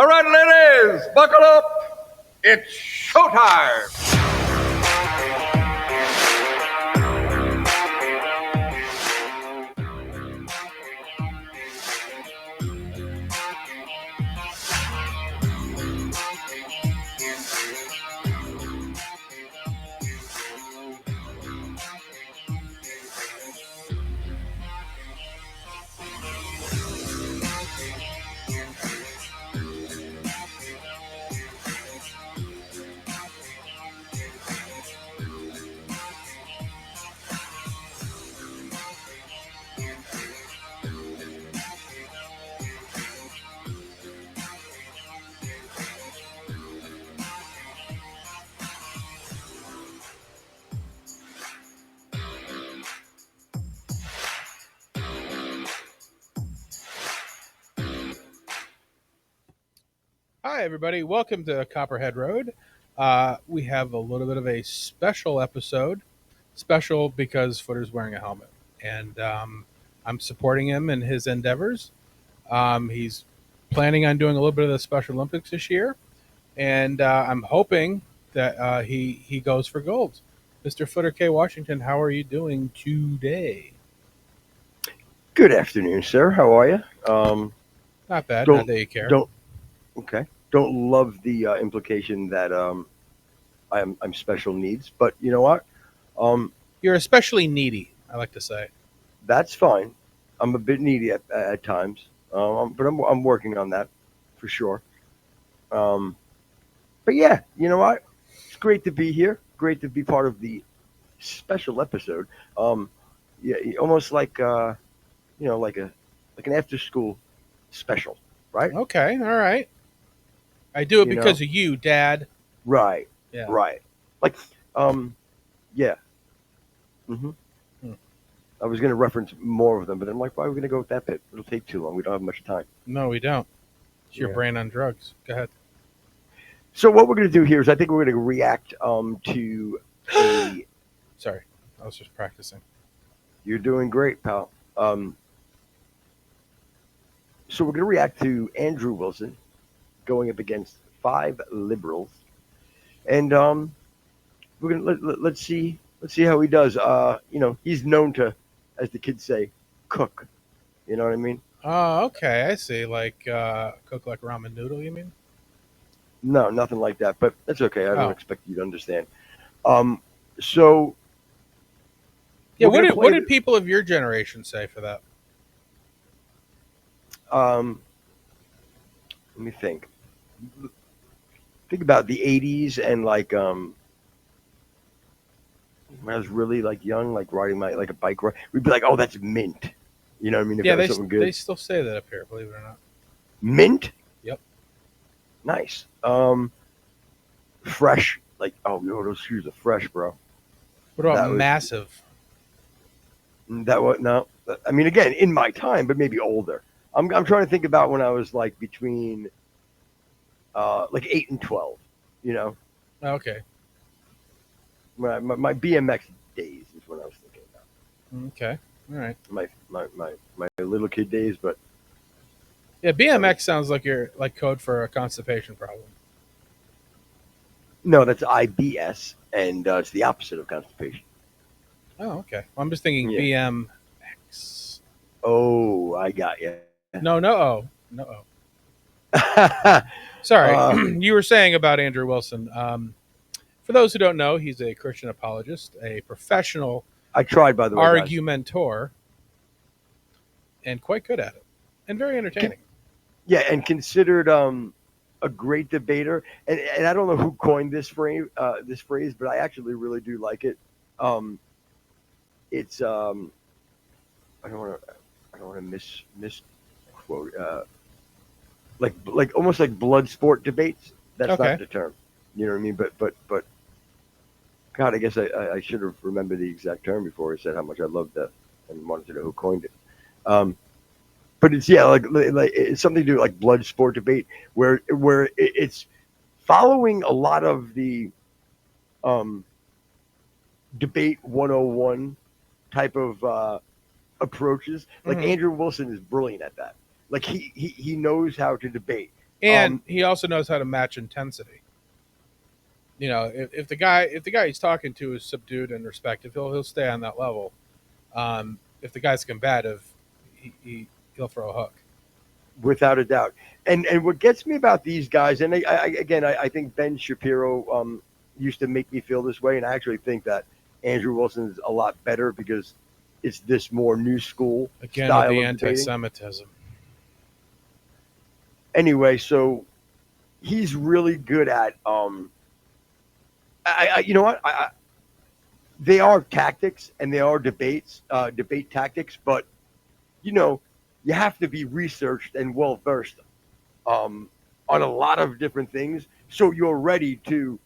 All right, ladies, buckle up. It's showtime. Hi, everybody. Welcome to Copperhead Road. We have a little bit of a special episode. Special because Footer's wearing a helmet. And I'm supporting him in his endeavors. He's planning on doing a little bit of the Special Olympics this year. And I'm hoping that he goes for gold. Mr. Footer K. Washington, how are you doing today? Good afternoon, sir. How are you? Not bad. Not that you care. Okay. Don't love the implication that I'm special needs, but you know what? You're especially needy, I like to say. That's fine. I'm a bit needy at times, but I'm working on that for sure. But yeah, you know what? It's great to be here. Great to be part of the special episode. Yeah, almost like like an after school special, right? Okay, all right. I do it because of you, Dad. Right. Yeah. Right. Like, yeah. I was going to reference more of them, but I'm like, why are we going to go with that bit? It'll take too long. We don't have much time. No, we don't. It's your brain on drugs. Go ahead. So what we're going to do here is I think we're going to react to a... Sorry, I was just practicing. You're doing great, pal. So we're going to react to Andrew Wilson going up against 5 liberals, and we're gonna let's see how he does. He's known to, as the kids say, cook. You know what I mean? Oh, okay, I see. Like cook like ramen noodle, you mean? No, nothing like that. But that's okay. I don't expect you to understand. So yeah, what did people of your generation say for that? Let me think. Think about the 80s and like when I was really like young, like riding a bike ride, we'd be like, "Oh, that's mint." You know what I mean? If yeah, something good. They still say that up here, believe it or not. Mint? Yep. Nice. Fresh. Like, oh, those shoes are fresh, bro. What about massive? That was no. I mean, again, in my time, but maybe older. I'm trying to think about when I was like between like 8 and 12, you know. Okay. My BMX days is what I was thinking about. Okay. All right. My little kid days, but yeah, BMX sounds like you're like code for a constipation problem. No, that's IBS, and it's the opposite of constipation. Oh, okay. Well, I'm just thinking BMX. Oh, I got you. No. Sorry, you were saying about Andrew Wilson. For those who don't know, he's a Christian apologist, a professional. I tried, by the way, argumentor, and quite good at it, and very entertaining. And considered a great debater. And I don't know who coined this phrase, but I actually really do like it. It's I don't want to misquote. Like almost like blood sport debates. That's not the term. You know what I mean? But God, I guess I should have remembered the exact term before I said how much I loved that and wanted to know who coined it. But it's like it's something to do like blood sport debate where it's following a lot of the debate 101 type of approaches. Like Andrew Wilson is brilliant at that. Like he knows how to debate. And he also knows how to match intensity. You know, if the guy he's talking to is subdued and respectful, he'll stay on that level. If the guy's combative, he'll throw a hook. Without a doubt. And what gets me about these guys, and I think Ben Shapiro used to make me feel this way, and I actually think that Andrew Wilson is a lot better because it's this more new school Again, style with the of debating. anti-Semitism. Anyway, so he's really good at you know what? They are tactics and they are debate tactics, but you know, you have to be researched and well versed on a lot of different things, so you're ready to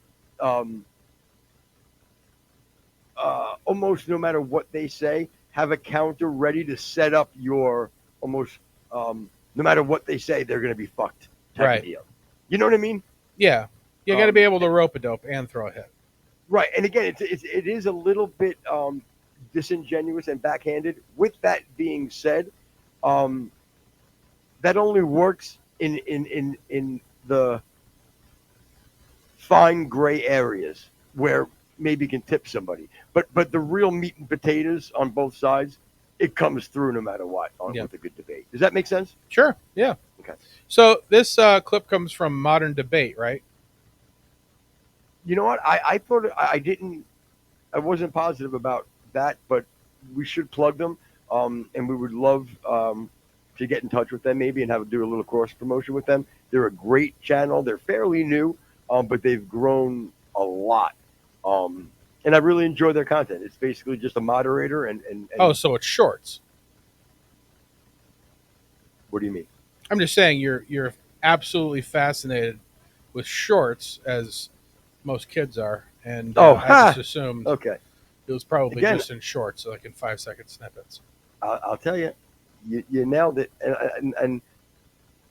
almost no matter what they say, have a counter ready to set up your almost no matter what they say, they're going to be fucked. Type of deal. You know what I mean? Yeah, you got to be able to rope a dope and throw a hit. Right, and again, it is a little bit disingenuous and backhanded. With that being said, that only works in the fine gray areas where maybe can tip somebody. But the real meat and potatoes on both sides, it comes through no matter what with a good debate. Does that make sense? Sure. Yeah. Okay. So this clip comes from Modern Debate, right? You know what? I thought I wasn't positive about that, but we should plug them, and we would love to get in touch with them maybe and do a little cross promotion with them. They're a great channel. They're fairly new, but they've grown a lot. And I really enjoy their content. It's basically just a moderator and oh, so it's shorts. What do you mean? I'm just saying you're absolutely fascinated with shorts, as most kids are, and I just assumed it was probably just in shorts, like in 5-second snippets. I'll tell you, you nailed it. And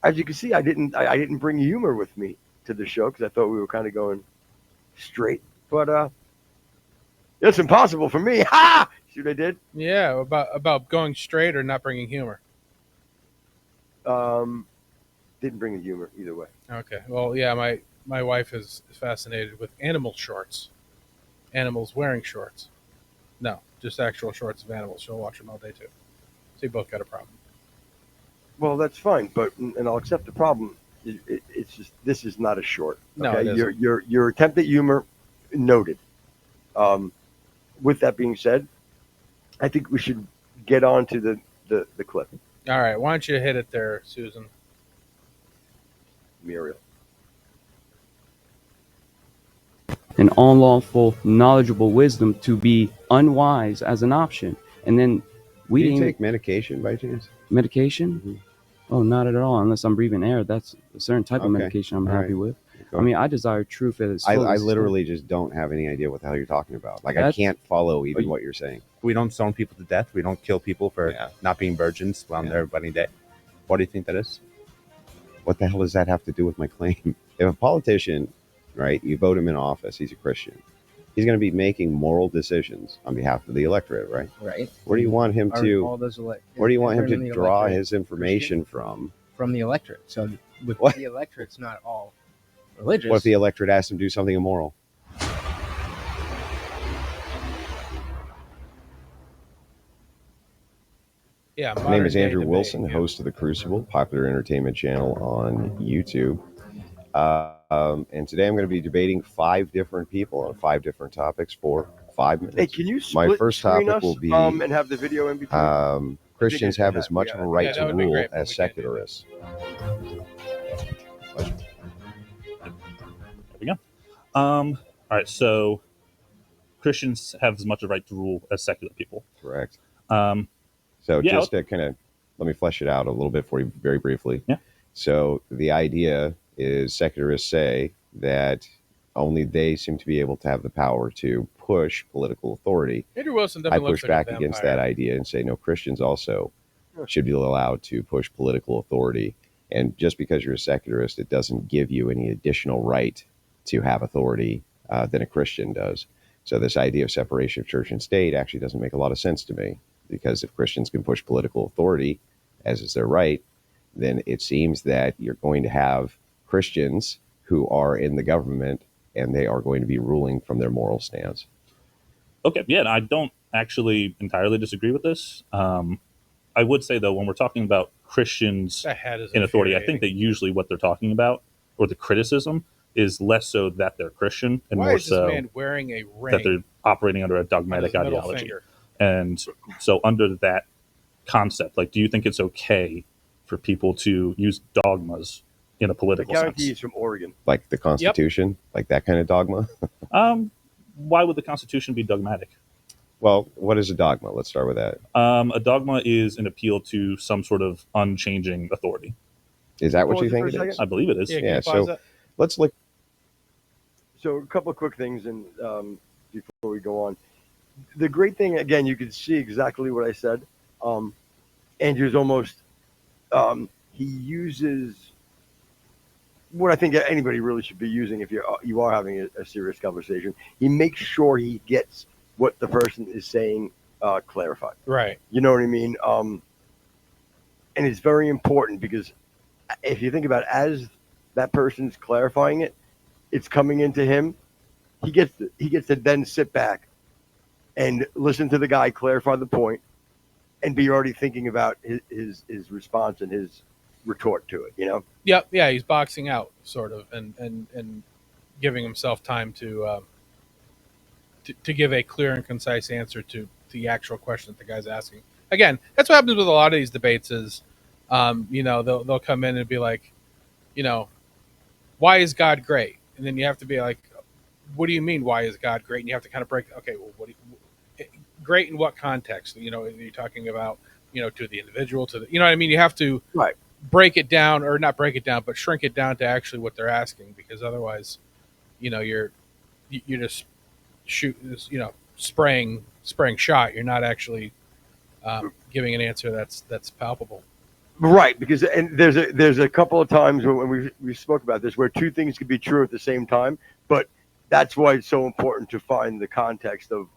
as you can see, I didn't bring humor with me to the show because I thought we were kind of going straight, but it's impossible for me. Ha! See what I did? Yeah, about going straight or not bringing humor. Didn't bring the humor either way. Okay. Well, yeah, my wife is fascinated with animal shorts. Animals wearing shorts. No, just actual shorts of animals. She'll watch them all day too. So you both got a problem. Well, that's fine, and I'll accept the problem. It's just this is not a short. Okay? No, your attempt at humor noted. With that being said, I think we should get on to the clip. All right, why don't you hit it there, Susan? Muriel. An unlawful, knowledgeable wisdom to be unwise as an option. And then Do you take medication by chance? medication? Mm-hmm. Oh, not at all. Unless I'm breathing air. That's a certain type of medication I'm happy with. I mean, I desire truth as I literally just don't have any idea what the hell you're talking about. Like, I can't follow even what you're saying. We don't stone people to death. We don't kill people for not being virgins on their wedding day. What do you think that is? What the hell does that have to do with my claim? If a politician, right, you vote him in office, he's a Christian. He's going to be making moral decisions on behalf of the electorate, right? Right. Where do you want him to? Where do you want him to draw his information Christian? From the electorate. So with the electorate's not all religious. What if the electorate asks him to do something immoral? Yeah. My name is Andrew Wilson, host of The Crucible, popular entertainment channel on YouTube. And today I'm going to be debating 5 different people on 5 different topics for 5 minutes. Hey, can you split My first topic us, will be and have the video in between? Christians have as much of a right to rule as secularists. There we go. All right, so Christians have as much of a right to rule as secular people. Correct. So just to kind of let me flesh it out a little bit for you very briefly. Yeah. So the idea is secularists say that only they seem to be able to have the power to push political authority. Andrew Wilson I definitely push looks like back a against vampire. that idea and say no, Christians also should be allowed to push political authority. And just because you're a secularist, it doesn't give you any additional right to have authority than a Christian does. So this idea of separation of church and state actually doesn't make a lot of sense to me, because if Christians can push political authority, as is their right, then it seems that you're going to have Christians who are in the government, and they are going to be ruling from their moral stance. Okay, yeah, I don't actually entirely disagree with this. I would say, though, when we're talking about Christians That hat is in authority, I think infuriating. that usually what they're talking about, or the criticism, is less so that they're Christian and Why more is this so man wearing a that they're ring operating under a on his dogmatic middle ideology. finger? And so, under that concept, like, do you think it's okay for people to use dogmas in a The political guarantee sense? is from Oregon. Like the Constitution, like that kind of dogma. Why would the Constitution be dogmatic? Well, what is a dogma? Let's start with that. A dogma is an appeal to some sort of unchanging authority. Is that what Pause you it for think a it second. is? I believe it is. Yeah, can Yeah, you pause so- that? Let's look. So a couple of quick things, and before we go on, the great thing again, you can see exactly what I said. Andrew's almost he uses what I think anybody really should be using if you are having a serious conversation. He makes sure he gets what the person is saying clarified. Right. You know what I mean? And it's very important because if you think about it, as that person's clarifying it, it's coming into him. He gets to then sit back and listen to the guy clarify the point, and be already thinking about his response and his retort to it. You know? Yep. Yeah, he's boxing out sort of, and giving himself time to give a clear and concise answer to the actual question that the guy's asking. Again, that's what happens with a lot of these debates. Is they'll come in and be like, why is God great? And then you have to be like, what do you mean? Why is God great? And you have to kind of break. Okay, well, great in what context? Are you talking about to the individual, to the what I mean? You have to Right. break it down, or not break it down, but shrink it down to actually what they're asking, because otherwise, you're just spraying shot. You're not actually giving an answer that's palpable. Right, because and there's a couple of times when we spoke about this where two things could be true at the same time, but that's why it's so important to find the context of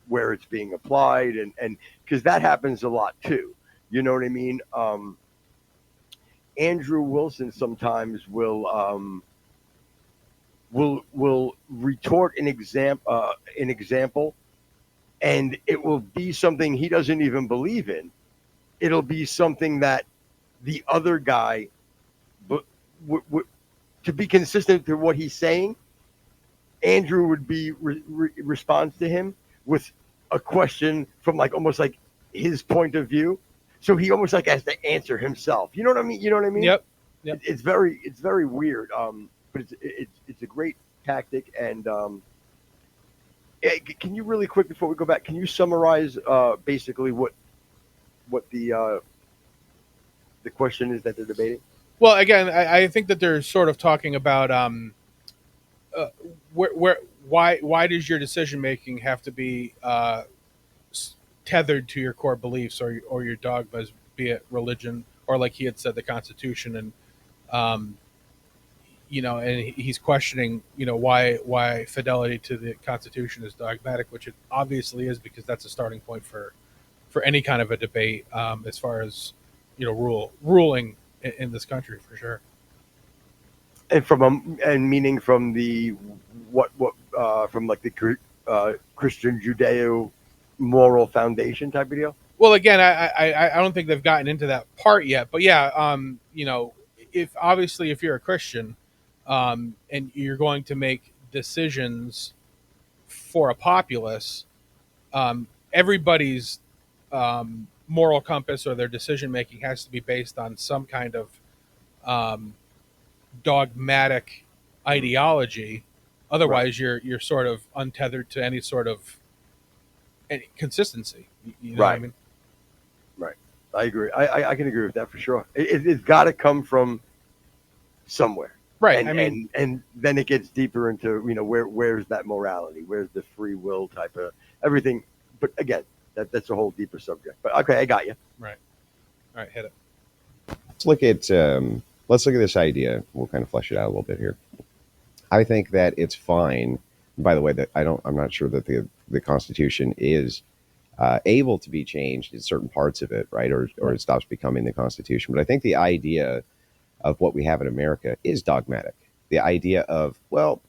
where it's being applied, and because that happens a lot too. You know what I mean? Andrew Wilson sometimes will retort an example, and it will be something he doesn't even believe in. It'll be something that the other guy, but to be consistent to what he's saying, Andrew would be responds to him with a question from almost like his point of view. So he almost has to answer himself. You know what I mean? Yep. It's very weird. But it's a great tactic. And can you really quick before we go back? Can you summarize basically what the question is that they're debating? Well, again, I think that they're sort of talking about why does your decision making have to be tethered to your core beliefs or your dogmas, be it religion or, like he had said, the Constitution, and and he's questioning why fidelity to the Constitution is dogmatic, which it obviously is, because that's a starting point for any kind of a debate as far as ruling in this country, for sure. And meaning from the from like the Christian Judeo moral foundation type of deal. Well, again, I don't think they've gotten into that part yet, but yeah, if you're a Christian, and you're going to make decisions for a populace, everybody's moral compass or their decision making has to be based on some kind of dogmatic ideology. Otherwise, you're sort of untethered to any sort of any consistency. You know what I mean? Right. I agree. I can agree with that for sure. It's got to come from somewhere. Right. And then it gets deeper into where's that morality, where's the free will type of everything. But again, that's a whole deeper subject. But okay, I got you. Right. All right, hit it. Let's look at this idea. We'll kind of flesh it out a little bit here. I think that it's fine. By the way, that I'm not sure that the Constitution is able to be changed in certain parts of it, right? Or it stops becoming the Constitution. But I think the idea of what we have in America is dogmatic. The idea of, well,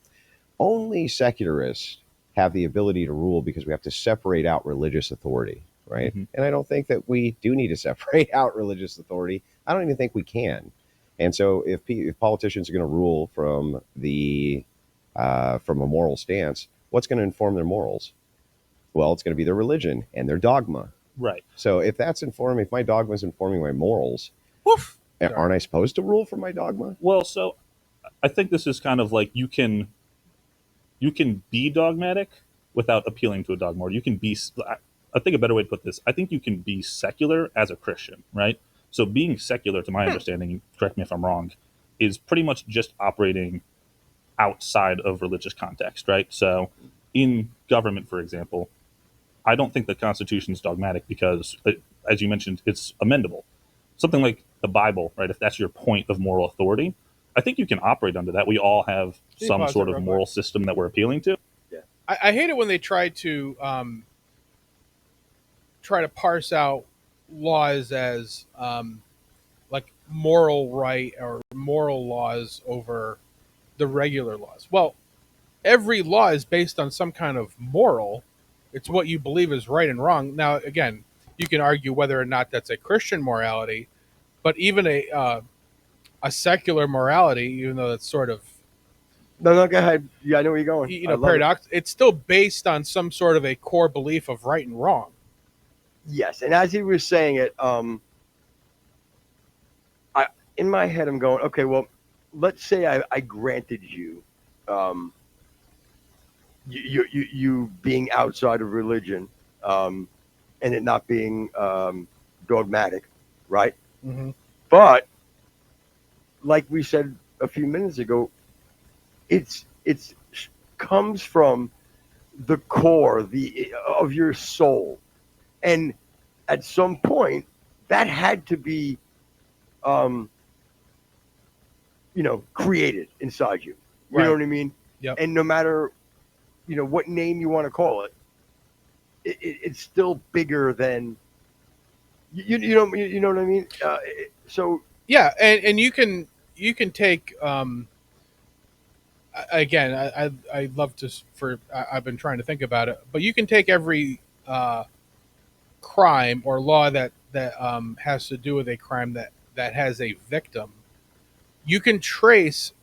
only secularists have the ability to rule because we have to separate out religious authority, right? Mm-hmm. And I don't think that we do need to separate out religious authority. I don't even think we can. And so if politicians are going to rule from from a moral stance, what's going to inform their morals? Well, it's going to be their religion and their dogma. Right. So if my dogma is informing my morals, Woof. aren't I supposed to rule from my dogma? Well, so I think this is kind of like you can be dogmatic without appealing to a dogma. Or you can be, I think a better way to put this, I think you can be secular as a Christian, right? So being secular, to my understanding, correct me if I'm wrong, is pretty much just operating outside of religious context, right? So in government, for example, I don't think the Constitution is dogmatic because, as you mentioned, it's amendable. Something like the Bible, right? If that's your point of moral authority, I think you can operate under that. We all have Can you some pause sort it of real moral system that we're appealing to. I hate it when they try to parse out laws as like moral right or moral laws over the regular laws. Well, every law is based on some kind of moral. It's what you believe is right and wrong. Now, again, you can argue whether or not that's a Christian morality, but even a secular morality, even though that's sort of No, go ahead. Yeah, I know where you're going. I love paradox. It's still based on some sort of a core belief of right and wrong. Yes, and as he was saying it, in my head, I'm going, okay, well, let's say I granted you, you being outside of religion, and it not being dogmatic, right? Mm-hmm. But like we said a few minutes ago, it's comes from the core of your soul, and at some point that had to be created inside you. You Right. know what I mean? Yep. And no matter what name you want to call it, it's still bigger than you know what I mean. So Yeah, and you can take again. I love to I've been trying to think about it, but you can take every crime or law that has to do with a crime that has a victim. You can trace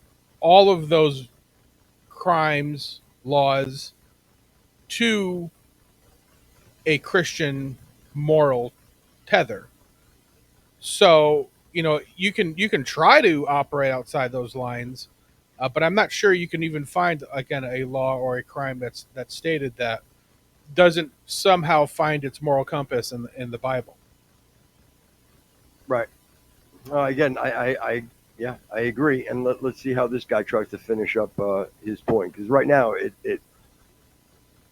all of those crimes, laws to a Christian moral tether. So, you can try to operate outside those lines, but I'm not sure you can even find, again, a law or a crime that's stated that doesn't somehow find its moral compass in the Bible. right. Again, I agree, and let's see how this guy tries to finish up his point, because right now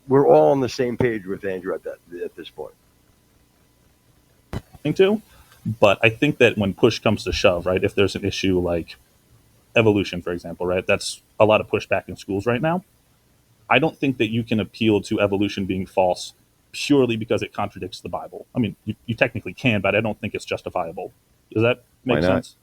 we're all on the same page with Andrew at this point. To, but I think that when push comes to shove, right, if there's an issue like evolution, for example, right, that's a lot of pushback in schools right now. I don't think that you can appeal to evolution being false purely because it contradicts the Bible. I mean, you technically can, but I don't think it's justifiable. Does that make sense?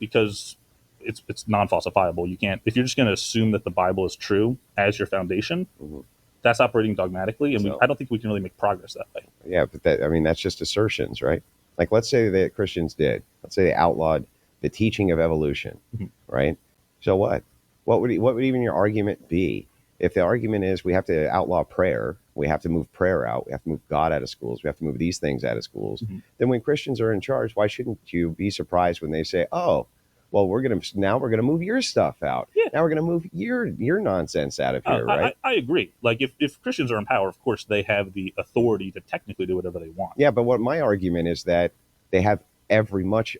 Because it's non-falsifiable. You can't, if you're just going to assume that the Bible is true as your foundation, Mm-hmm. that's operating dogmatically, and So- I don't think we can really make progress that way. Yeah, but that's just assertions, right? Like, let's say that Christians did. Let's say they outlawed the teaching of evolution, Mhm. right? So what? What would even your argument be? If the argument is we have to outlaw prayer, we have to move prayer out, we have to move God out of schools, we have to move these things out of schools, Mhm. then when Christians are in charge, why shouldn't you be surprised when they say, "Oh, well, we're gonna move your stuff out. Yeah. Now we're gonna move your nonsense out of here," right? I agree. Like, if Christians are in power, of course, they have the authority to technically do whatever they want. Yeah, but what my argument is that they have every much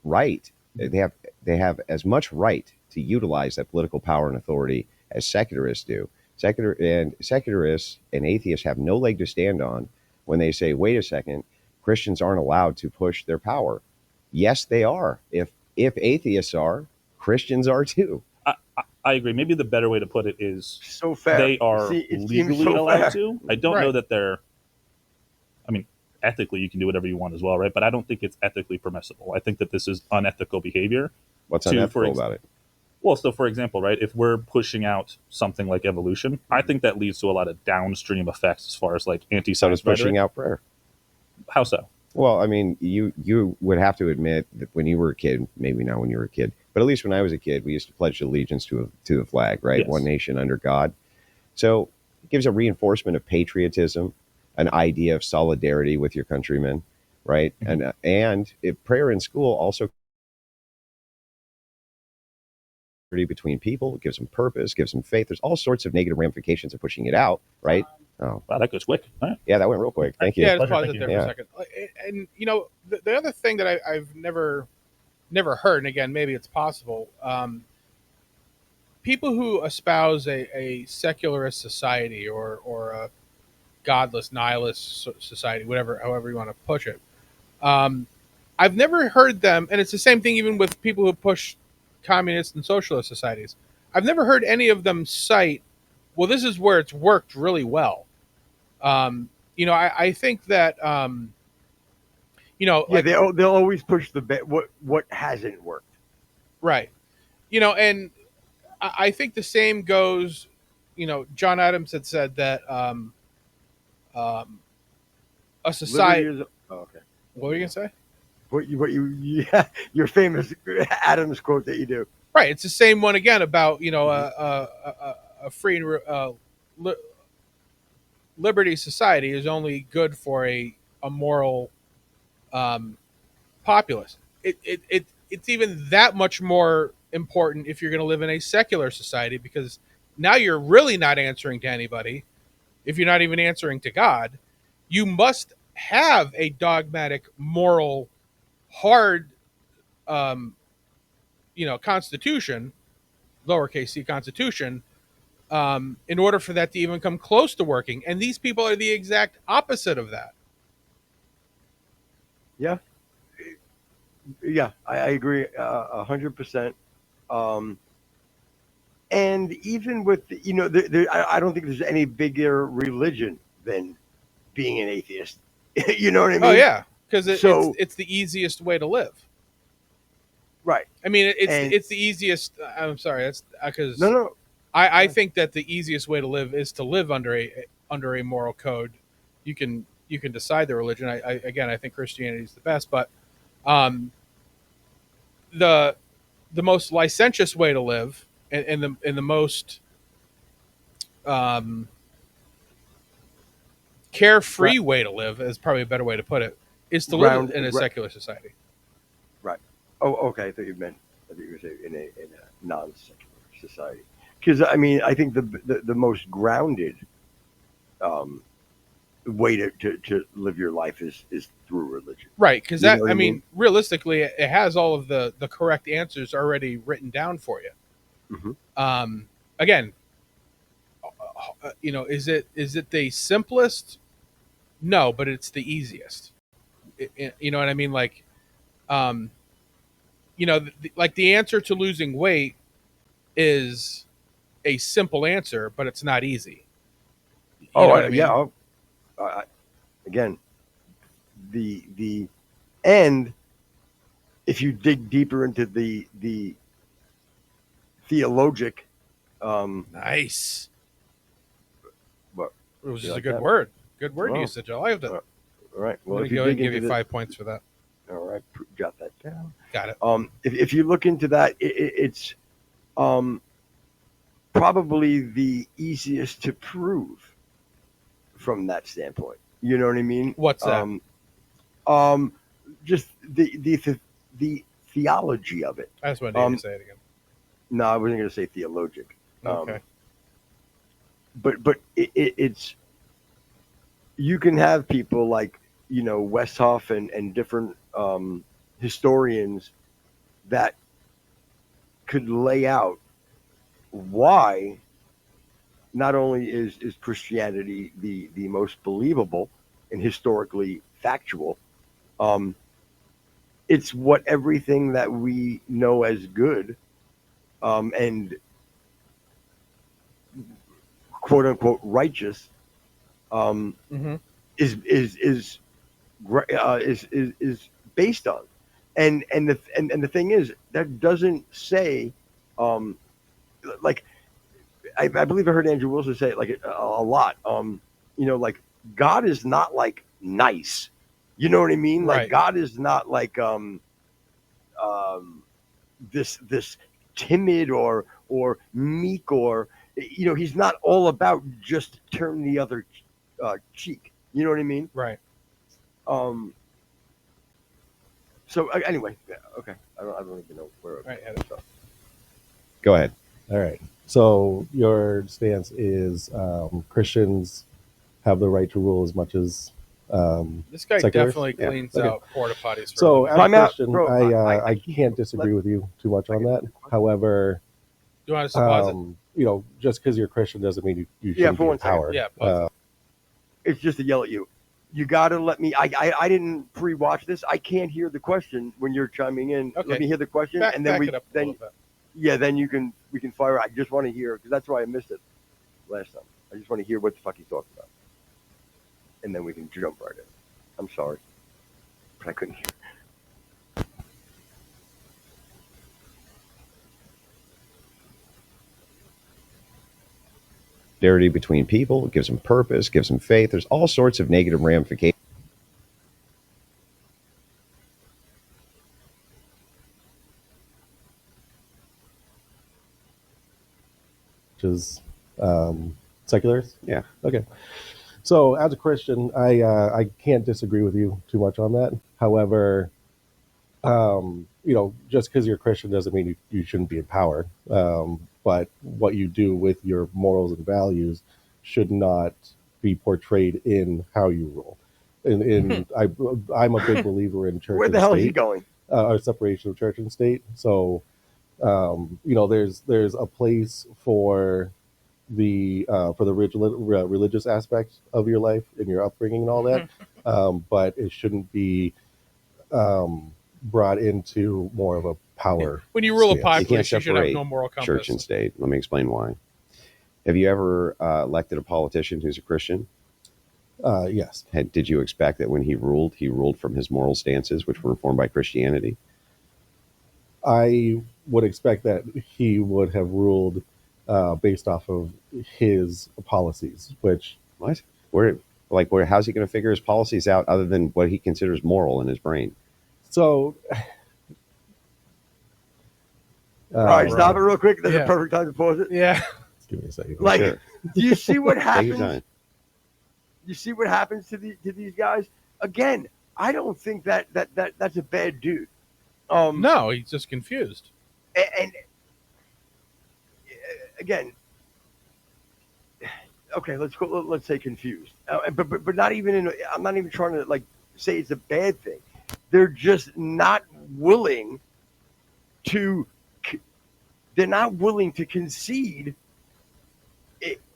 right. They have as much right to utilize that political power and authority as secularists do. Secularists and atheists have no leg to stand on when they say, "Wait a second, Christians aren't allowed to push their power." Yes, they are. If atheists are, Christians are too. I agree. Maybe the better way to put it is So fair. they are See, it seems legally so allowed fair. to. I don't know Right. that they're. I mean, ethically you can do whatever you want as well, right? But I don't think it's ethically permissible. I think that this is unethical behavior. What's to, unethical for ex- about it? Well, so for example, right, if we're pushing out something like evolution, I think that leads to a lot of downstream effects as far as like So does anti-science pushing rhetoric. out prayer. How so? Well, I mean, you would have to admit that when you were a kid, maybe not when you were a kid, but at least when I was a kid, we used to pledge allegiance to the flag, right? Yes. One nation under God. So it gives a reinforcement of patriotism, an idea of solidarity with your countrymen, right? Mm-hmm. And if prayer in school also between people, it gives them purpose, gives them faith. There's all sorts of negative ramifications of pushing it out, right? Oh, Wow, that goes quick. All right. yeah, that went real quick. Thank you. Yeah, just Pleasure, pause thank it you. there for Yeah. a second. And you know, the other thing that I've never heard, and again, maybe it's possible. People who espouse a secularist society or a godless nihilist society, however you want to push it. I've never heard them, and it's the same thing even with people who push communist and socialist societies. I've never heard any of them cite, well, this is where it's worked really well. You know, I think that, you know, Yeah, like, they'll always push what hasn't worked. right. You know, and I think the same goes, you know, John Adams had said that a society. Liberty is, oh, okay. What were you going to say? Yeah, your famous Adams quote that you do. Right. It's the same one again about, you know, a free and liberty society is only good for a moral populace. It's even that much more important if you're going to live in a secular society, because now you're really not answering to anybody. If you're not even answering to God, you must have a dogmatic, moral, hard, you know, constitution, lowercase c constitution, in order for that to even come close to working. And these people are the exact opposite of that. Yeah, I agree 100%. And even with you know, I don't think there's any bigger religion than being an atheist. You know what I mean? Oh yeah, because So- it's the easiest way to live. Right. I mean, And- it's the easiest. I'm sorry, that's because No. I think that the easiest way to live is to live under a moral code. You can decide the religion. I think Christianity is the best, but the most licentious way to live and the most carefree way to live is probably a better way to put it, is to live in a secular society. Right. Oh, okay. I thought you were saying in a non-secular society. Because I mean, I think the most grounded way to live your life is through religion. Right, because You that, know what I I mean, mean? realistically, it has all of the correct answers already written down for you. Mhm. Again, you know, is it the simplest? No, but it's the easiest. You know what I mean? Like, you know, like the answer to losing weight is a simple answer, but it's not easy. You know what I mean? Yeah. Again, the end. If you dig deeper into the theologic, Nice. What? It was You just like a good that? word. Good word Well, usage. I liked it. all right. I'm Well, going if to you go ahead and dig give into you the, 5 points for that. all right, jot that down. Got it. If you look into that, it's probably the easiest to prove from that standpoint. You know what I mean? What's that? Just the theology of it. I just wanted you to say it again. No, I wasn't going to say theologic. Okay. But it's, you can have people like, you know, Westhoff and different historians that could lay out why not only is Christianity the most believable and historically factual, it's what everything that we know as good and quote unquote righteous Mm-hmm. is is based on. And the thing is, that doesn't say, like, I believe I heard Andrew Wilson say it like a lot. Like, God is not like nice. You know what I mean? Right. Like, God is not like this timid or meek, or he's not all about just turn the other cheek. You know what I mean? Right. So anyway, okay. I don't even know where. Right. Go ahead. All right. So your stance is Christians have the right to rule as much as This guy seculars? definitely Yeah, cleans okay. out porta potties. For So a as living. a I'm out, Christian, bro. I can't disagree with you too much on that. However, You want us to pause it? just because you're Christian doesn't mean you Yeah, shouldn't for be one in second. power. Yeah, pause It's just to yell at you. You got to let me. I didn't pre-watch this. I can't hear the question when you're chiming in. Okay. Let me hear the question, Back, and then back it up a little bit. then we can fire. I just want to hear, because that's why I missed it last time. I just want to hear what the fuck he's talking about, and then we can jump right in. I'm sorry, but I couldn't hear. Solidarity between people, it gives them purpose, gives them faith. There's all sorts of negative ramifications. Which is seculars. Yeah. Okay. So as a Christian, I can't disagree with you too much on that. However, just because you're Christian doesn't mean you shouldn't be in power. But what you do with your morals and values should not be portrayed in how you rule. And I'm a big believer in church. Where the and hell state, is he going? Or separation of church and state. So, there's a place for the religious aspects of your life and your upbringing and all that, but it shouldn't be brought into more of a power. When you rule a stance. populace, You can't you should have separate no moral compass. church and state. Let me explain why. Have you ever elected a politician who's a Christian? Yes. Did you expect that when he ruled from his moral stances, which were informed by Christianity? I would expect that he would have ruled based off of his policies, which What? How's he going to figure his policies out other than what he considers moral in his brain? so. All right, right. stop it real quick. That's Yeah. a perfect time to pause it. Yeah. Give me a second. Like, Sure. do you see what Take your happens? time. You see what happens to these guys? Again, I don't think that's a bad dude. No, he's just confused. And again, okay, let's say confused, but not even I'm not even trying to like say it's a bad thing. They're just not willing to. They're not willing to concede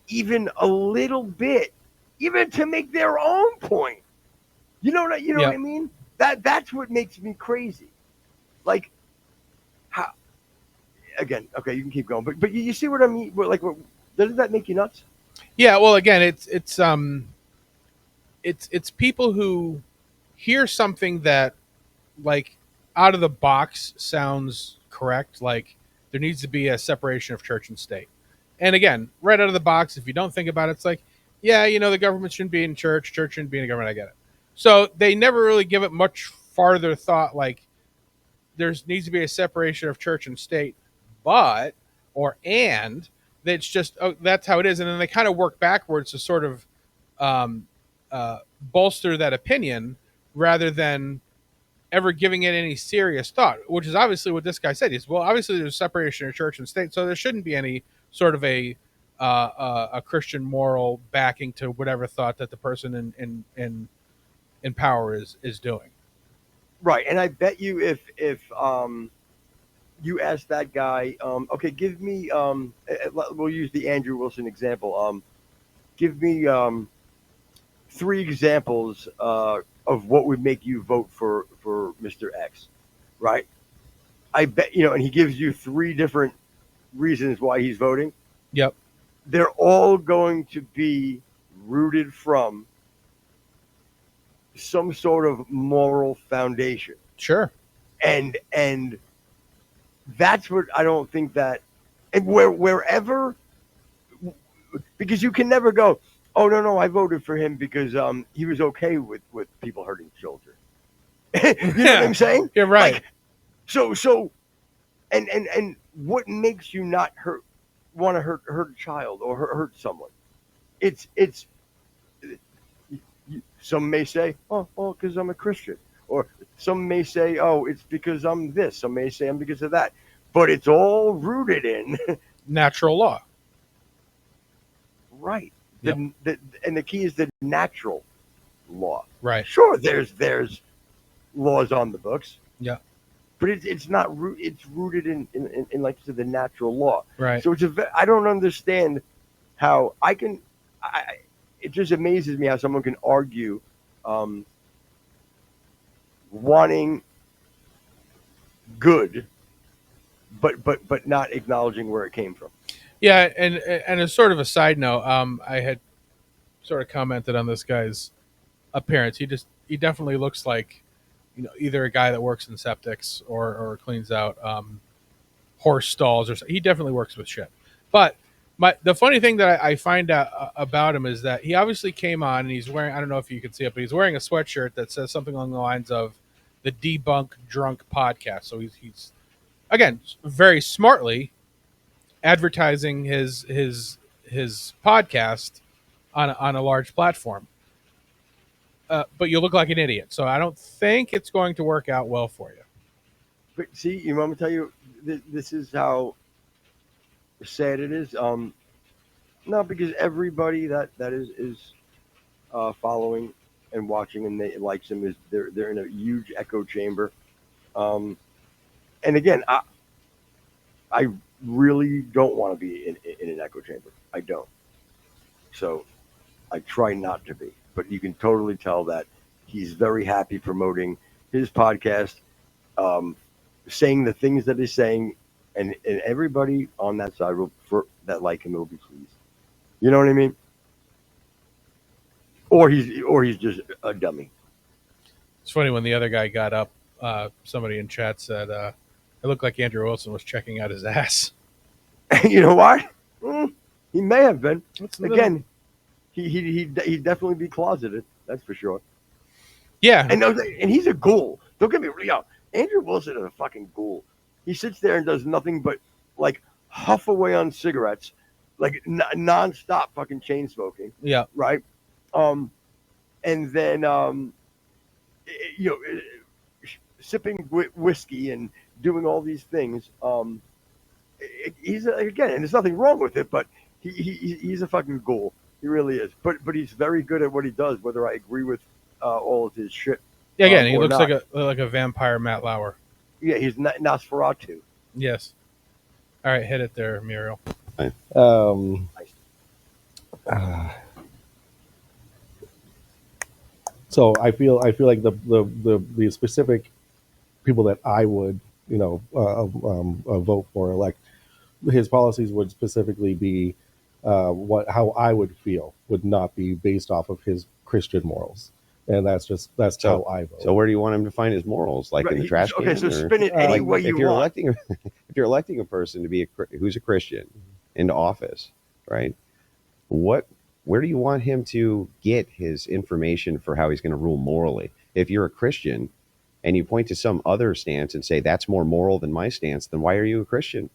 even a little bit, even to make their own point. You know what I mean? That's what makes me crazy. Like, how? Again, okay, you can keep going, but you see what I mean? Doesn't that make you nuts? Yeah. Well, again, it's people who hear something that, like, out of the box sounds correct. Like, there needs to be a separation of church and state. And again, right out of the box, if you don't think about it, it's like, yeah, the government shouldn't be in church shouldn't be in the government. I get it. So they never really give it much farther thought. Like, there needs to be a separation of church and state, and it's just, that's how it is. And then they kind of work backwards to sort of bolster that opinion rather than ever giving it any serious thought, which is obviously what this guy said. He's, well, obviously there's separation of church and state, so there shouldn't be any sort of a Christian moral backing to whatever thought that the person in power is doing. Right, and I bet you if you ask that guy, okay, give me we'll use the Andrew Wilson example. Give me 3 examples of what would make you vote for Mr. X, right? I bet and he gives you 3 different reasons why he's voting. Yep. They're all going to be rooted from some sort of moral foundation. Sure. And that's what I don't think that, and wherever, because you can never go, oh no, I voted for him because he was okay with people hurting children. You know what I'm saying? You're right. Like, so and what makes you not want to hurt a child or hurt someone? It's some may say, oh, because I'm a Christian, or some may say, oh, it's because I'm this. Some may say I'm because of that. But it's all rooted in natural law. Right. Yep. And the key is the natural law. Right. Sure, there's laws on the books. Yeah. But it's not it's rooted in like you said, the natural law. Right. So I don't understand how it just amazes me how someone can argue wanting good but not acknowledging where it came from. Yeah, and as sort of a side note, I had sort of commented on this guy's appearance. He definitely looks like, either a guy that works in septics or cleans out horse stalls, or he definitely works with shit. But the funny thing that I find out about him is that he obviously came on and he's wearing, I don't know if you can see it, but he's wearing a sweatshirt that says something along the lines of the Debunk Drunk Podcast. So he's again very smartly advertising his podcast on a large platform. But you look like an idiot, so I don't think it's going to work out well for you. But see, you want me to tell you, this is how sad it is. No, because everybody that is following and watching and they likes him they're in a huge echo chamber. And again, I really don't want to be in an echo chamber. I don't. So I try not to be. But you can totally tell that he's very happy promoting his podcast, saying the things that he's saying, and everybody on that side that like him will be pleased. You know what I mean? Or he's just a dummy. It's funny when the other guy got up. Somebody in chat said it looked like Andrew Wilson was checking out his ass. You know what? He may have been. Again, He'd definitely be closeted. That's for sure. Yeah, and he's a ghoul. Don't get me wrong. Andrew Wilson is a fucking ghoul. He sits there and does nothing but like huff away on cigarettes, like nonstop fucking chain smoking. Yeah. Right. And then sipping whiskey and doing all these things. He's again, and there's nothing wrong with it, but he's a fucking ghoul. He really is. But he's very good at what he does, whether I agree with all of his shit. Yeah, again, he looks not. like a vampire Matt Lauer. Yeah, he's Nosferatu. Yes. All right, hit it there, Muriel. So I feel like the specific people that I would vote for, elect, his policies would specifically be how I would feel, would not be based off of his Christian morals, and that's how I vote. So where do you want him to find his morals? Like in the trash can? Okay, so spin it any way you want. If you're electing a person to be who's a Christian into office, right? Where do you want him to get his information for how he's going to rule morally? If you're a Christian and you point to some other stance and say that's more moral than my stance, then why are you a Christian?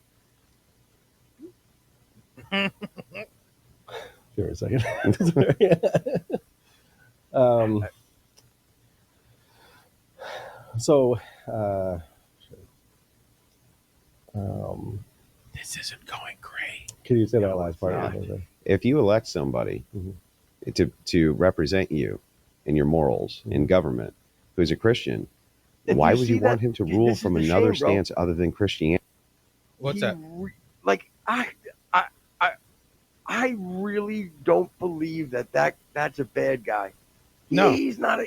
Give me a second. This isn't going great. Can you say that last part? If you elect somebody to represent you in your morals in government who's a Christian, why would you want him to rule from another stance other than Christianity? What's that? Like I really don't believe that's a bad guy. No, he's not.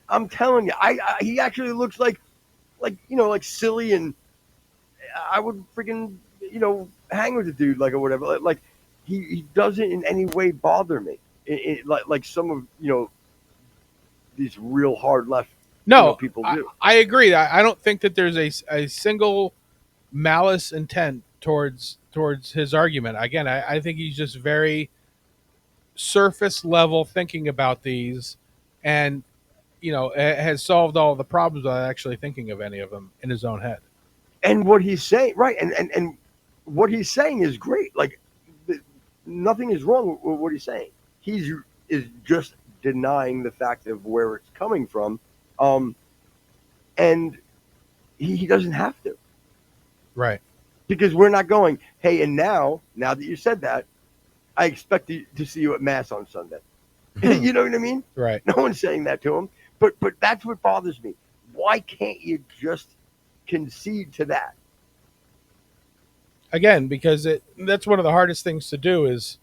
I'm telling you, he actually looks like silly, and I would freaking hang with the dude or whatever. Like he doesn't in any way bother me. Like some of these real hard left No, people I, do. I agree. I don't think that there's a single malice intent towards his argument. Again, I think he's just very surface level thinking about these, and has solved all the problems without actually thinking of any of them in his own head. And what he's saying, right? And what he's saying is great. Like nothing is wrong with what he's saying. He's is just denying the fact of where it's coming from, and he doesn't have to, Right? because we're not going. Hey, and now that you said that, I expect to see you at mass on Sunday. You know what I mean? Right. No one's saying that to him, but that's what bothers me. Why can't you just concede to that? Again, because that's one of the hardest things to do is,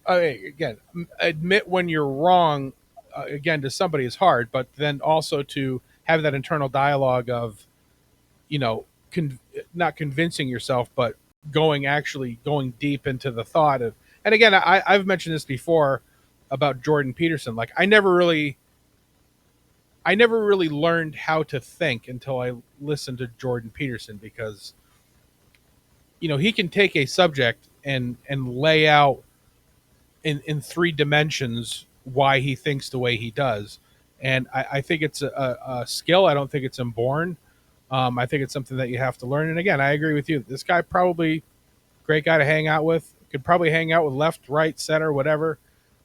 again, admit when you're wrong, again, to somebody is hard, but then also to have that internal dialogue of, not convincing yourself, but going deep into the thought of, and again, I've mentioned this before about Jordan Peterson. Like I never really learned how to think until I listened to Jordan Peterson, because he can take a subject and lay out in 3 dimensions why he thinks the way he does. And I think it's a skill. I don't think it's inborn. I think it's something that you have to learn. And again, I agree with you. This guy probably great guy to hang out with. Could probably hang out with left, right, center, whatever.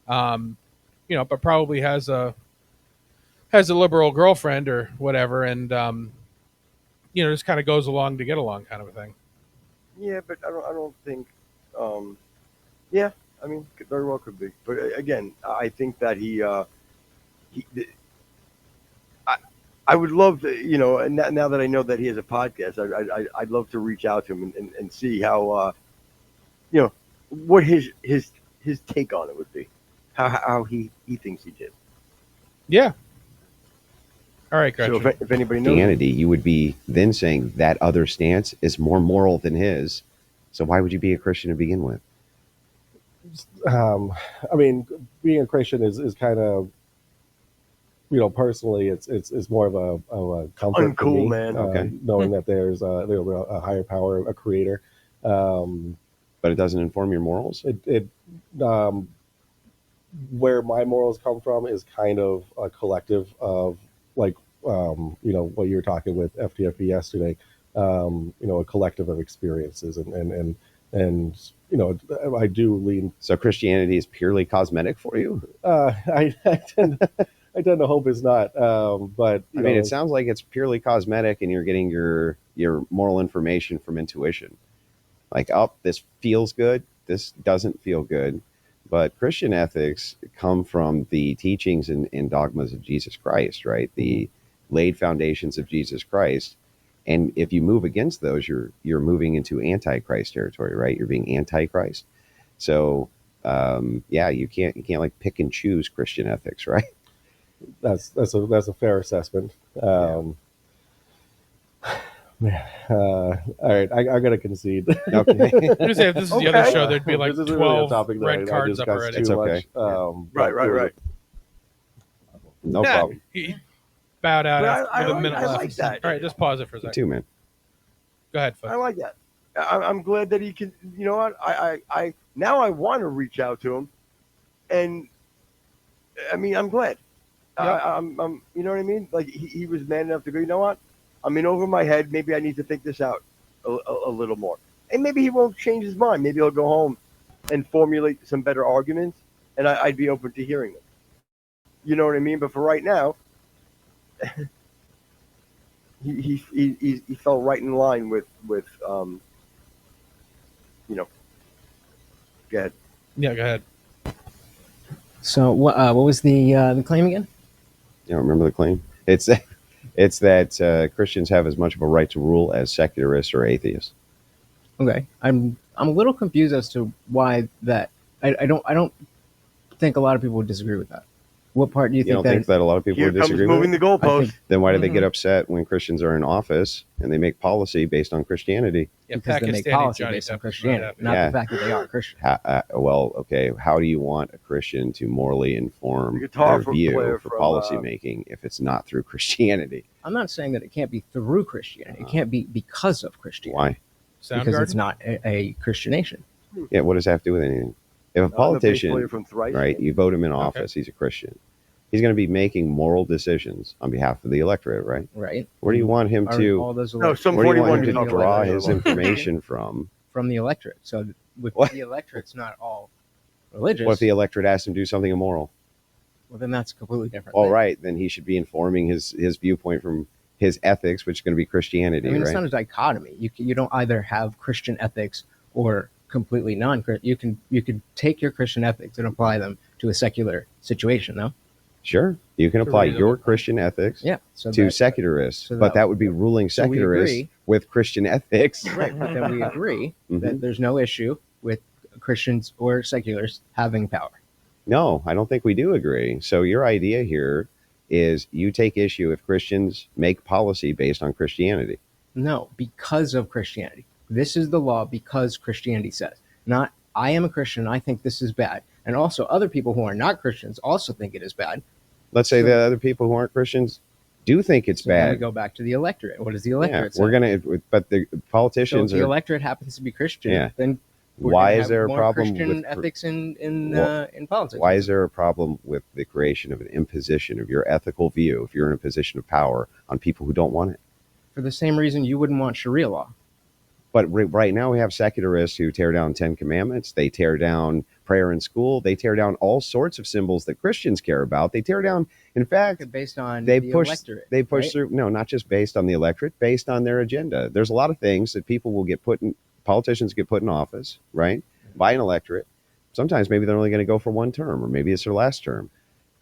But probably has a liberal girlfriend or whatever, and just kind of goes along to get along, kind of a thing. Yeah, but I don't think. Yeah, I mean, very well could be. But again, I think that I would love to, and now that I know that he has a podcast, I'd love to reach out to him and see how, what his take on it would be, how he thinks he did. Yeah. All right, Gretchen. So if anybody knows, Christianity, you would be then saying that other stance is more moral than his. So why would you be a Christian to begin with? I mean, being a Christian is kind of, personally, it's more of a comfort for me, uncool, man. Okay. knowing that there's a higher power, a creator. But it doesn't inform your morals? It where my morals come from is kind of a collective of like, what you were talking with FTFE yesterday, a collective of experiences and I do lean. So Christianity is purely cosmetic for you? I tend to hope it's not. But I mean, it sounds like it's purely cosmetic and you're getting your moral information from intuition. Like, oh, this feels good. This doesn't feel good. But Christian ethics come from the teachings and dogmas of Jesus Christ, right? The laid foundations of Jesus Christ. And if you move against those, you're moving into Antichrist territory, right? You're being Antichrist. So, you can't like pick and choose Christian ethics, right? That's a fair assessment. All right, I gotta concede. Okay. I'm gonna say if this is the other show, there'd be like This isn't really a 12 topic that I red cards up discussed already. It's too okay. much. Right. No Yeah, problem. he bowed out But with a minute I left. like that. All right, just pause it for a You second. too, man. Go ahead, I Foot. like that. I'm glad that he can. You know what? I now I want to reach out to him, and I mean I'm glad. Yeah. I'm you know what I mean? Like he was man enough to go. You know what? I'm in over my head. Maybe I need to think this out a little more. And maybe he won't change his mind. Maybe he'll go home and formulate some better arguments, and I'd be open to hearing them. You know what I mean? But for right now, he fell right in line with Go ahead. Yeah, go ahead. So what was the claim again? You don't remember the claim? It's that Christians have as much of a right to rule as secularists or atheists. Okay, I'm a little confused as to why that. I don't think a lot of people would disagree with that. What part do you You think don't that? think that a lot of people Here would comes disagree with moving it? the goalpost. think- Then why do they get Mhm. upset when Christians are in office and they make policy based on Christianity? Yeah, because they make Pakistani policy Johnny based on Depp is not Christianity, happy. not Yeah. the fact that they are Christian. Well, okay, how do you want a Christian to morally inform The guitar their player view for from, policy making if it's not through Christianity? I'm not saying that it can't be through Christianity. It can't be because of Christianity. Why? Because it's Soundgarden? not a Christian nation. Yeah, what does that have to do with anything? If a The bass politician, player from Thrice. right, you vote him in office, he's a Christian. He's going to be making moral decisions on behalf of the electorate, right? Right. Where do you want him Are to? all those No, some Where do you 41 want do him to not draw like his that. information from? from the electorate. So with What? the electorate's not all religious. What if the electorate asks him to do something immoral? well, then that's a completely different. All thing. right, then he should be informing his viewpoint from his ethics, which is going to be Christianity, I mean, it's right? not a dichotomy. You don't either have Christian ethics or completely non-Christian. You can take your Christian ethics and apply them to a secular situation. No. Sure, you can It's a apply reasonable your point. Christian ethics Yeah. So to that- secularists, so but that- that would be ruling so we secularists agree. with Christian ethics. Right. But then we agree Mhm. that there's no issue with Christians or seculars having power. No, I don't think we do agree. So your idea here is you take issue if Christians make policy based on Christianity. No, because of Christianity. This is the law because Christianity says. Not, I am a Christian, I think this is bad. And also, other people who are not Christians also think it is bad. Let's say So- that other people who aren't Christians do think it's So then we bad. go back to the electorate. What does the Yeah, electorate we're say? gonna, but the So if politicians the are. electorate happens to be Christian, Yeah. then we're Why gonna is have there a more problem Christian with ethics in Well, politics? Why is there a problem with the creation of an imposition of your ethical view if you're in a position of power on people who don't want it? For the same reason you wouldn't want Sharia law. But right now we have secularists who tear down 10 Commandments. They tear down prayer in school. They tear down all sorts of symbols that Christians care about. They tear down, in fact, Based on they the push electorate. they push right? through. No, not just based on the electorate, based on their agenda. There's a lot of things that people will get put in. Politicians get put in office, right, by an electorate. Sometimes maybe they're only going to go for one term, or maybe it's their last term.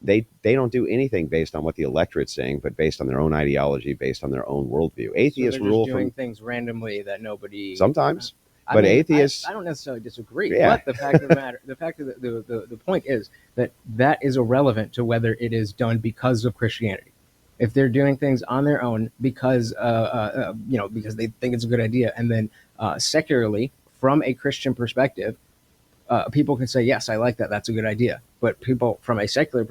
They don't do anything based on what the electorate's saying, but based on their own ideology, based on their own worldview. So Atheists they're rule just doing from things randomly that nobody. sometimes. I But mean, atheists- I don't necessarily disagree. Yeah. But the fact of the matter, the point is that is irrelevant to whether it is done because of Christianity. If they're doing things on their own because because they think it's a good idea, and then secularly from a Christian perspective, people can say, yes, I like that. That's a good idea. But people from a secular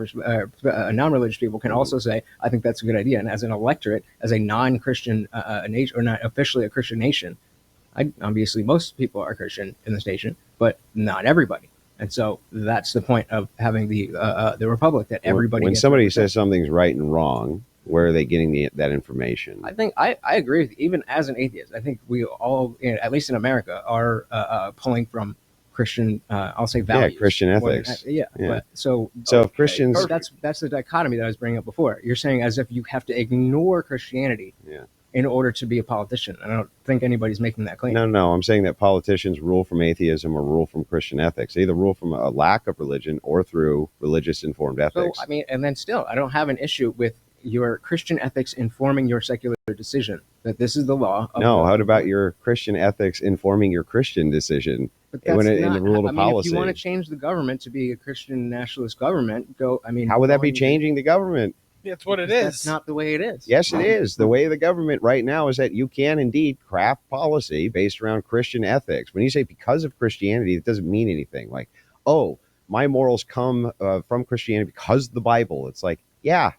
non-religious people can also say, I think that's a good idea. And as an electorate, as a non-Christian nation, or not officially a Christian nation, obviously most people are Christian in this nation, but not everybody. And so that's the point of having the republic, that everybody. When gets somebody represented. says something's right and wrong, where are they getting that information? I think I agree with you. Even as an atheist, I think we all, at least in America, are pulling from Christian, I'll say values. Christian more than- ethics. Yeah. Yeah. But so If Christians, so that's the dichotomy that I was bringing up before. You're saying as if you have to ignore Christianity Yeah. in order to be a politician. I don't think anybody's making that claim. no, I'm saying that politicians rule from atheism or rule from Christian ethics. They either rule from a lack of religion or through religious informed So ethics. I mean, and then still, I don't have an issue with your Christian ethics informing your secular decision. That this is the law. No, how about your Christian ethics informing your Christian decision? But that's when in not, the rule of I mean, policy? if you want to change the government to be a Christian nationalist government, go. I mean, How would that be go and- changing the government? That's what it That's is. not the way it is. Yes, it is. The way of the government right now is that you can indeed craft policy based around Christian ethics. When you say because of Christianity, it doesn't mean anything. Like, oh, my morals come from Christianity because of the Bible. It's like, yeah.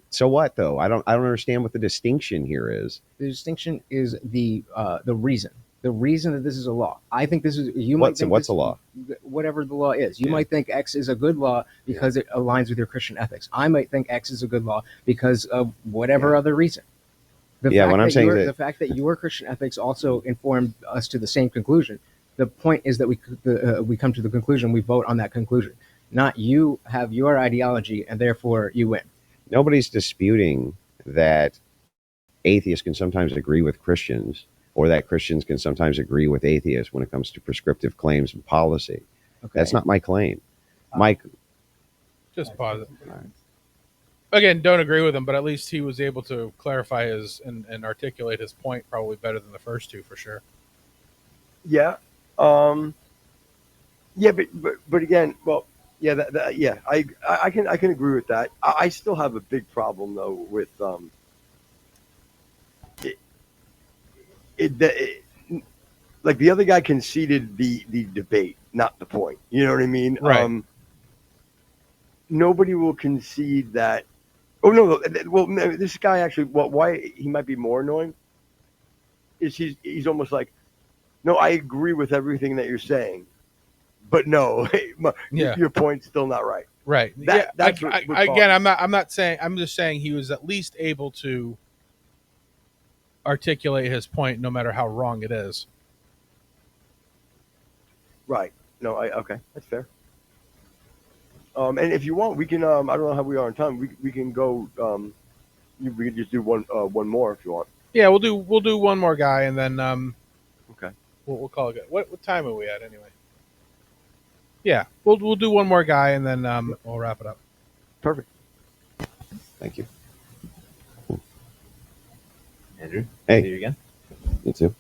So what though? I don't understand what the distinction here is. The distinction is the reason. The reason that this is a law. I think this is you might think What's this- a law? Whatever the law is. You Yeah. might think X is a good law because it aligns with your Christian ethics. I might think X is a good law because of whatever other reason. The Yeah, fact what I'm that saying is your- that- the fact that your Christian ethics also informed us to the same conclusion. The point is that we come to the conclusion, we vote on that conclusion. Not you have your ideology and therefore you win. Nobody's disputing that atheists can sometimes agree with Christians, or that Christians can sometimes agree with atheists when it comes to prescriptive claims and policy. Okay. That's not my claim. Mike, Just pause it. Again, don't agree with him, but at least he was able to clarify his and articulate his point probably better than the first two for sure. Yeah. Yeah, but again, well, Yeah, yeah, I can agree with that. I still have a big problem though with it, it like the other guy conceded the debate, not the point. You know what I mean? Right. Nobody will concede that. Oh no! Well, this guy actually. Why he might be more annoying is he's almost like, no, I agree with everything that you're saying, but no, Yeah. your point's still not right. Right. That's Again, I'm not saying. I'm just saying he was at least able to articulate his point, no matter how wrong it is. Right. No, okay, that's fair. And if you want, we can. I don't know how we are on time. We can go. We can just do one more if you want. Yeah, we'll do one more guy, and then Okay. we'll call it good. What time are we at anyway? Yeah, we'll do one more guy, and then we'll wrap it up. Perfect. Thank you. Andrew, Hey. see you again. You too.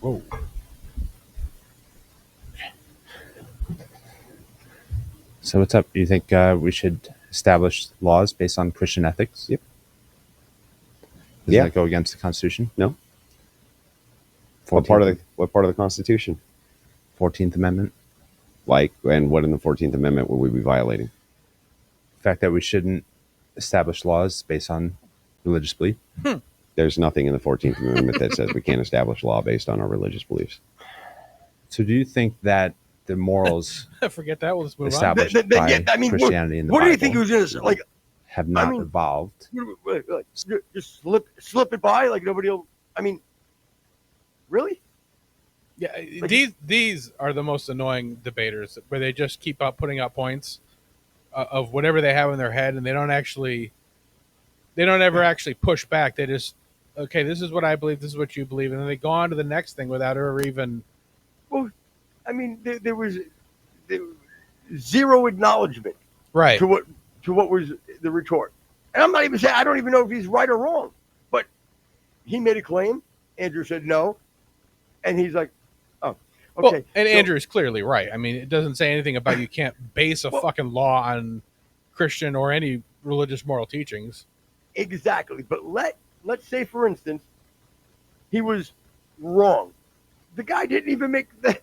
Whoa. So what's up? You think we should establish laws based on Christian ethics? Yep. Does Yeah. that go against the Constitution? No. 14th, What part of the Constitution? 14th Amendment? Like, and what in the 14th Amendment would we be violating? The fact that we shouldn't establish laws based on religious belief? There's nothing in the 14th Amendment that says we can't establish law based on our religious beliefs. So do you think that the morals Forget that. We'll just move on. established But by yeah, I mean, Christianity in the what do Bible you think he was going to say? Like, have not I mean- evolved? like, just slip it by, like nobody will. I mean, really? Yeah, Like- these are the most annoying debaters, where they just keep up putting up points of whatever they have in their head, and they don't ever actually push back. They just, okay, this is what I believe, this is what you believe, and then they go on to the next thing without ever even. Well, I mean, there was zero acknowledgement Right. to what was the retort. And I'm not even saying I don't even know if he's right or wrong, but he made a claim. Andrew said no, and he's like, "Oh, Well, okay." and So- Andrew is clearly right. I mean, it doesn't say anything about you can't base a Well- fucking law on Christian or any religious moral teachings. Exactly. But let's say, for instance, he was wrong. The guy didn't even make the.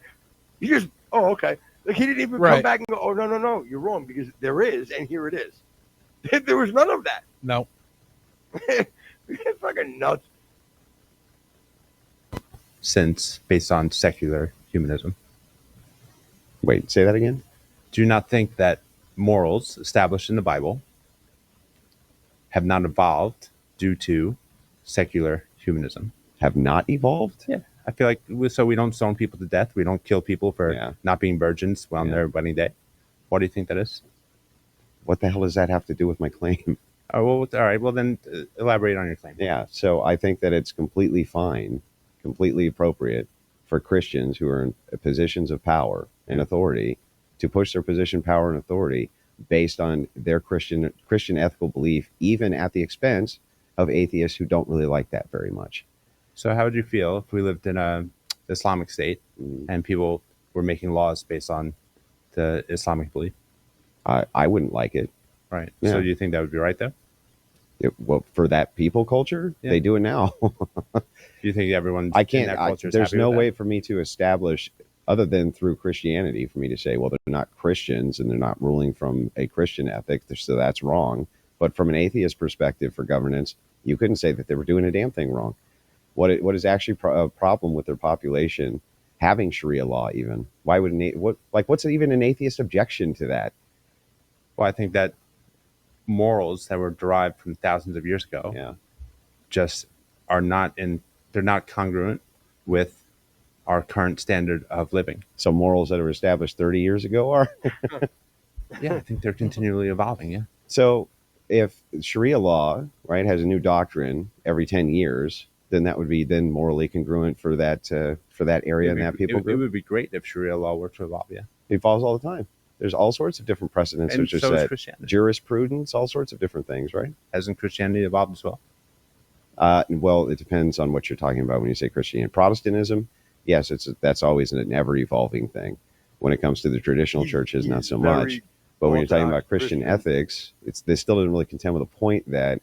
He just, oh, okay. Like he didn't even come Right. back and go, oh, no, you're wrong because there is, and here it is. There was none of that. No. It's fucking nuts. Since based on secular humanism. Wait, say that again? Do you not think that morals established in the Bible have not evolved due to secular humanism? Have not evolved? Yeah. I feel like we don't stone people to death. We don't kill people for Yeah. not being virgins on their wedding day. Why do you think that is? What the hell does that have to do with my claim? Oh, well, all right. Well, then elaborate on your claim. Yeah, so I think that it's completely fine, completely appropriate for Christians who are in positions of power and authority to push their position, power, and authority based on their Christian ethical belief, even at the expense of atheists who don't really like that very much. So how would you feel if we lived in a Islamic state and people were making laws based on the Islamic belief? I wouldn't like it. Right. Yeah. So do you think that would be right, though? Well, for that people culture, Yeah. they do it now. Do you think everyone I in can't. that culture is There's happy no with way that? for me to establish, other than through Christianity, for me to say, well, they're not Christians and they're not ruling from a Christian ethic, so that's wrong. But from an atheist perspective for governance, you couldn't say that they were doing a damn thing wrong. What is actually a problem with their population having Sharia law? Even why would what's even an atheist objection to that? Well, I think that morals that were derived from thousands of years ago Yeah. just are they're not congruent with our current standard of living. So morals that were established 30 years ago are. Yeah, I think they're continually evolving. Yeah. So if Sharia law, right, has a new doctrine every 10 years, then that would be then morally congruent for that area and that people It group. would be great if Sharia law were to evolve. Yeah. It evolves all the time. There's all sorts of different precedents And which are so is set. Christianity. Jurisprudence, all sorts of different things, right? Hasn't Christianity evolved as well? Well, it depends on what you're talking about when you say Christianity. Protestantism, yes, that's always an ever evolving thing. When it comes to the traditional churches, not so much. But when you're talking about Christian ethics, they still didn't really contend with the point that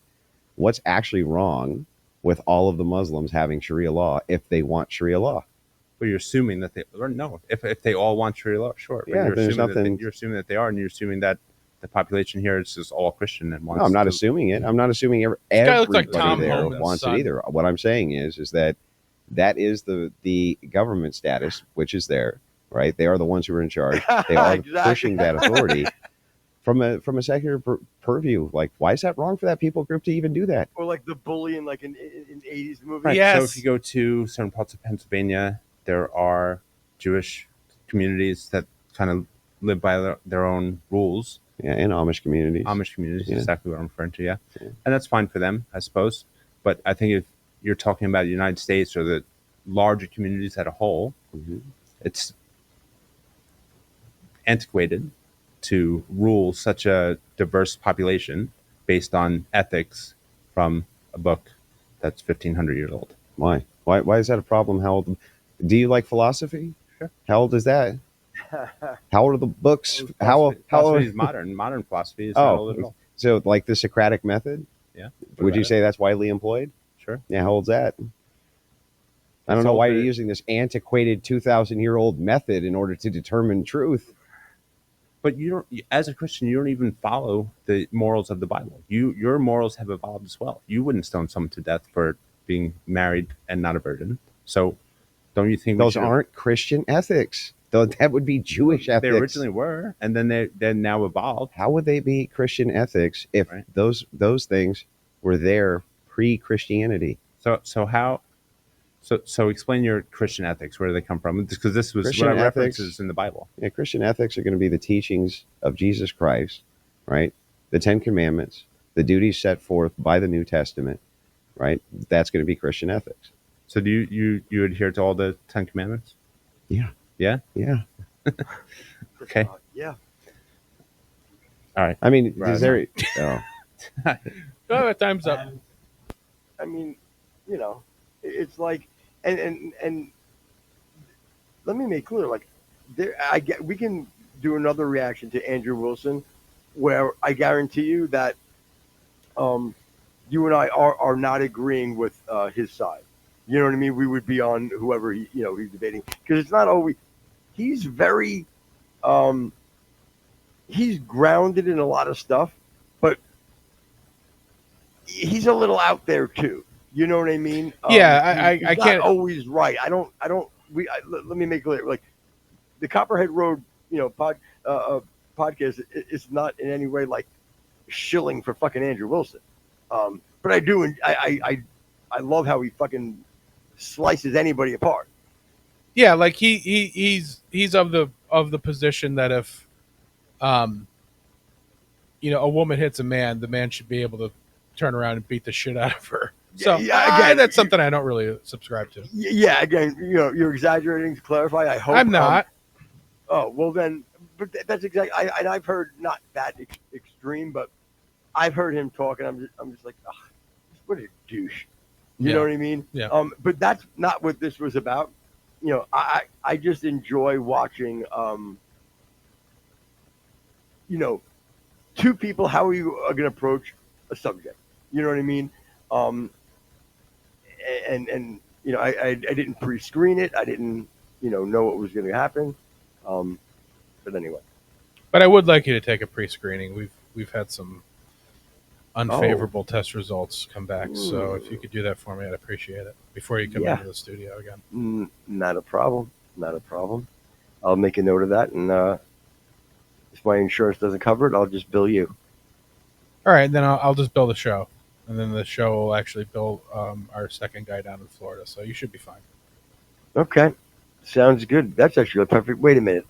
what's actually wrong with all of the Muslims having Sharia law if they want Sharia law. But you're assuming that they, or no, if they all want Sharia law, sure. But Yeah, you're there's assuming nothing. you're assuming that they are, and you're assuming that the population here is just all Christian and wants. No, I'm not to, assuming it. I'm not assuming guy looks like everybody Tom there Homan's wants son. it either. What I'm saying is that is the government status, which is there, right? They are the ones who are in charge. They are pushing that authority from a secular purview. Like, why is that wrong for that people group to even do that? Or like the bully in like an 80s movie. Right. Yes. So if you go to certain parts of Pennsylvania, there are Jewish communities that kind of live by their own rules. Yeah, in Amish communities. Amish communities, Yeah. exactly what I'm referring to, yeah. And that's fine for them, I suppose. But I think if you're talking about the United States or the larger communities as a whole, it's antiquated to rule such a diverse population based on ethics from a book that's 1,500 years old. Why? Why is that a problem? How old? Do you like philosophy? Sure. How old is that? How old are the books? How Philosophy old? is modern. Modern philosophy is not old at all. So like the Socratic method? Yeah. Would you say that's widely employed? Sure. Yeah, how old's that? I don't know why you're using this antiquated 2,000-year-old method in order to determine truth. But you don't, as a Christian, you don't even follow the morals of the Bible. Your morals have evolved as well. You wouldn't stone someone to death for being married and not a virgin. So don't you think those aren't Christian ethics? Though that would be Jewish ethics. They originally were, and then they're now evolved. How would they be Christian ethics if those things were there pre-Christianity? So explain your Christian ethics. Where do they come from? Because this was Christian what I ethics, references in the Bible. Yeah, Christian ethics are going to be the teachings of Jesus Christ, right? The 10 Commandments, the duties set forth by the New Testament, right? That's going to be Christian ethics. So do you adhere to all the 10 Commandments? Yeah. Yeah? Yeah. Okay. Yeah. All right. I mean, Right. is there... Oh. Oh, time's up. I mean, you know, it's like, and let me make clear, like, we can do another reaction to Andrew Wilson, where I guarantee you that you and I are not agreeing with his side. You know what I mean? We would be on whoever he's debating, because it's not always. He's very, he's grounded in a lot of stuff, but he's a little out there too. You know what I mean? Yeah, he's I not can't always right. Let me make it clear. Like the Copperhead Road, podcast is not in any way like shilling for fucking Andrew Wilson. But I do, and I love how he fucking slices anybody apart. Yeah, like he's of the position that if a woman hits a man, the man should be able to turn around and beat the shit out of her. So again, that's something I don't really subscribe to. Yeah, again, you're exaggerating to clarify. I hope I'm not. Oh well, then, but that's exactly. I've heard not that extreme, but I've heard him talk, and I'm just like, ugh, what a douche. You know what I mean? Yeah. But that's not what this was about. I just enjoy watching. Two people. How are you going to approach a subject? You know what I mean? And I didn't pre-screen it. I didn't know what was going to happen. But anyway. But I would like you to take a pre-screening. We've had some unfavorable test results come back. So if you could do that for me, I'd appreciate it before you come into the studio again. Not a problem. Not a problem. I'll make a note of that, and if my insurance doesn't cover it, I'll just bill you. All right, then I'll just bill the show, and then the show will actually bill our second guy down in Florida. So you should be fine. Okay, sounds good. That's actually perfect. Wait a minute.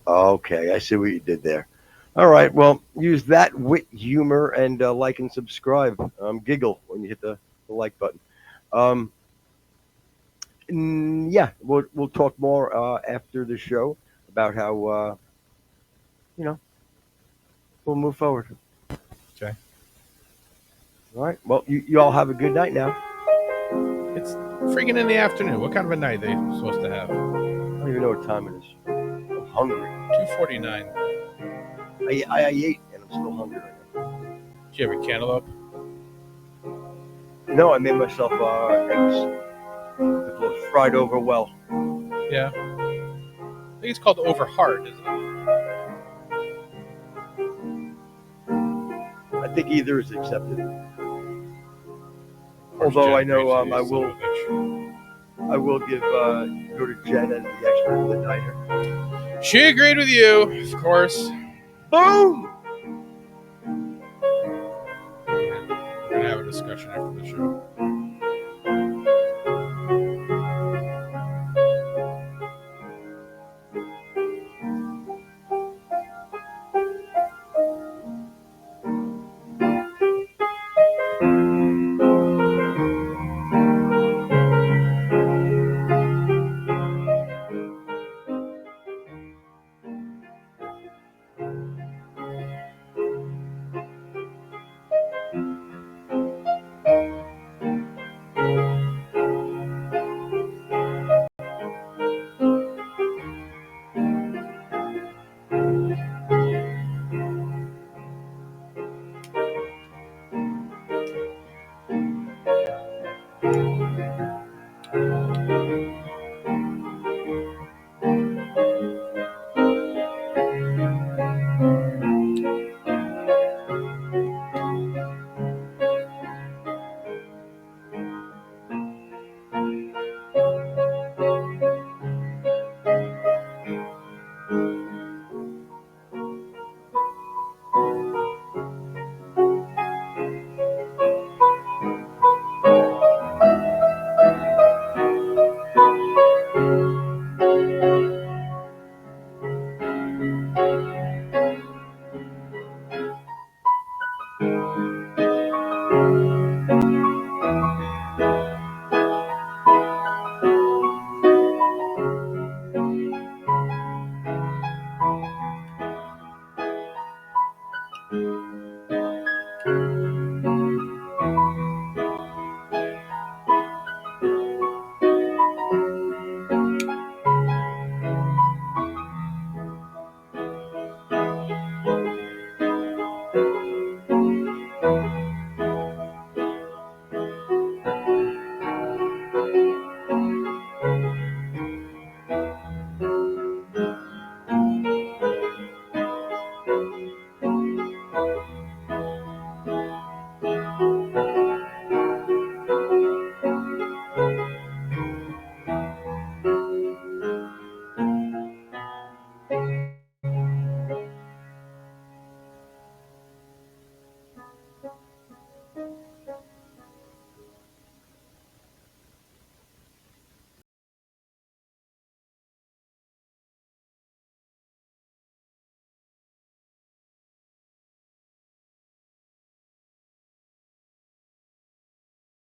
Okay. I see what you did there. All right. Well, use that wit, humor, and like and subscribe. Giggle when you hit the like button. Yeah, we'll talk more after the show about how we'll move forward. Okay. All right. Well, you all have a good night now. It's freaking in the afternoon. What kind of a night are they supposed to have? I don't even know what time it is. I'm hungry. 249. I ate and I'm still hungry right now. Do you have a cantaloupe? No, I made myself eggs. With those fried over well. Yeah. I think it's called over hard, isn't it? I think either is accepted. Of course, Although I Jen know Gracie I is son will of a bitch. I will give go to Jen as the expert of the diner. She agreed with you, of course. Boom! We're gonna have a discussion after the show.